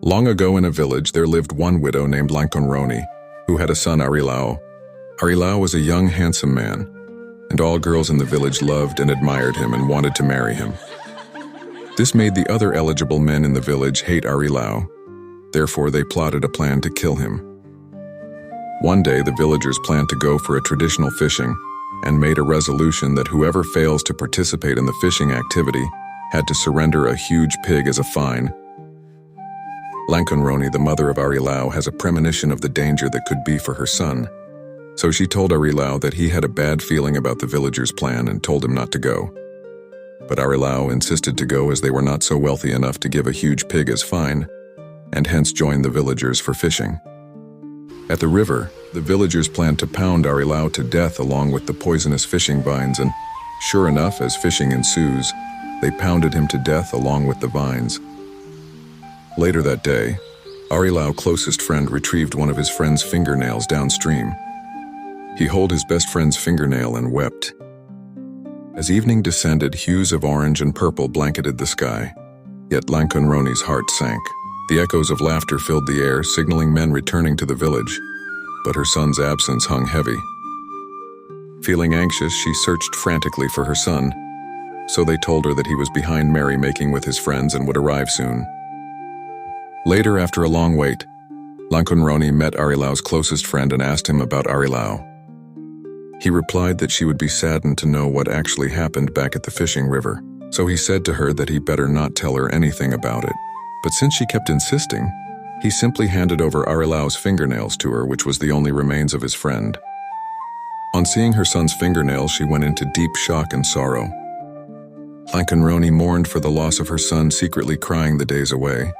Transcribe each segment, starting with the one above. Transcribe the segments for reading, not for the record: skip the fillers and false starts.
Long ago in a village there lived one widow named Lankhonrhoni, who had a son Arilao. Arilao was a young, handsome man, and all girls in the village loved and admired him and wanted to marry him. This made the other eligible men in the village hate Arilao. Therefore, they plotted a plan to kill him. One day, the villagers planned to go for a traditional fishing and made a resolution that whoever fails to participate in the fishing activity had to surrender a huge pig as a fine. Lankhonrhoni, the mother of Arilao, has a premonition of the danger that could be for her son. So she told Arilao that he had a bad feeling about the villagers' plan and told him not to go. But Arilao insisted to go as they were not so wealthy enough to give a huge pig as fine, and hence joined the villagers for fishing. At the river, the villagers planned to pound Arilao to death along with the poisonous fishing vines, and sure enough, as fishing ensues, they pounded him to death along with the vines. Later that day, Arilao's closest friend retrieved one of his friend's fingernails downstream. He held his best friend's fingernail and wept. As evening descended, hues of orange and purple blanketed the sky, yet Lankhonrhoni's heart sank. The echoes of laughter filled the air, signaling men returning to the village, but her son's absence hung heavy. Feeling anxious, she searched frantically for her son, so they told her that he was behind merrymaking with his friends and would arrive soon. Later, after a long wait, Lankhonrhoni met Arilao's closest friend and asked him about Arilao. He replied that she would be saddened to know what actually happened back at the fishing river, so he said to her that he better not tell her anything about it. But since she kept insisting, he simply handed over Arilao's fingernails to her, which was the only remains of his friend. On seeing her son's fingernails, she went into deep shock and sorrow. Lankhonrhoni mourned for the loss of her son, secretly crying the days away.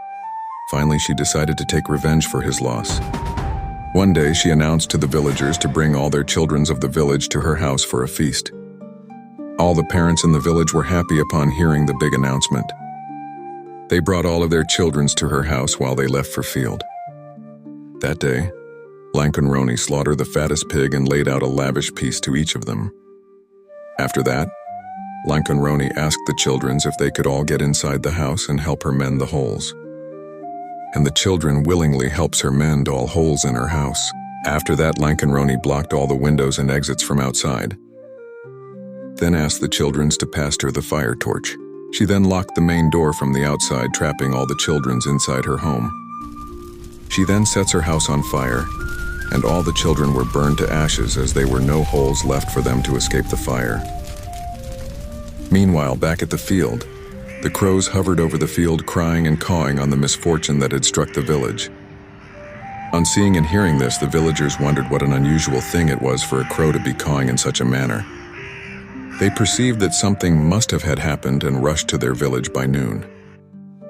Finally, she decided to take revenge for his loss. One day, she announced to the villagers to bring all their children of the village to her house for a feast. All the parents in the village were happy upon hearing the big announcement. They brought all of their children to her house while they left for field. That day, Lankhonrhoni slaughtered the fattest pig and laid out a lavish feast to each of them. After that, Lankhonrhoni asked the children if they could all get inside the house and help her mend the holes. And the children willingly helps her mend all holes in her house. After that, Lankhonrhoni blocked all the windows and exits from outside, then asked the children to pass her the fire torch. She then locked the main door from the outside, trapping all the children inside her home. She then sets her house on fire, and all the children were burned to ashes as there were no holes left for them to escape the fire. Meanwhile, back at the field, the crows hovered over the field, crying and cawing on the misfortune that had struck the village. On seeing and hearing this, the villagers wondered what an unusual thing it was for a crow to be cawing in such a manner. They perceived that something must have had happened and rushed to their village by noon.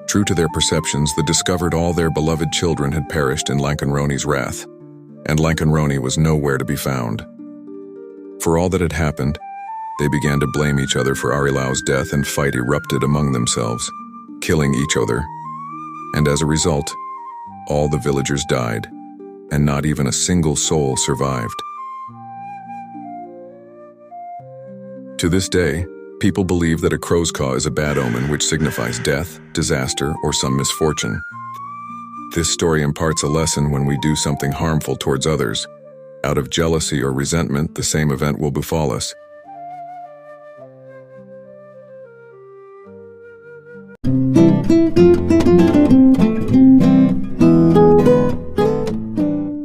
True to their perceptions, they discovered all their beloved children had perished in Lankhonrhoni's wrath, and Lankhonrhoni was nowhere to be found. For all that had happened, they began to blame each other for Arilao's death, and fight erupted among themselves, killing each other. And as a result, all the villagers died, and not even a single soul survived. To this day, people believe that a crow's caw is a bad omen which signifies death, disaster, or some misfortune. This story imparts a lesson: when we do something harmful towards others, out of jealousy or resentment, the same event will befall us.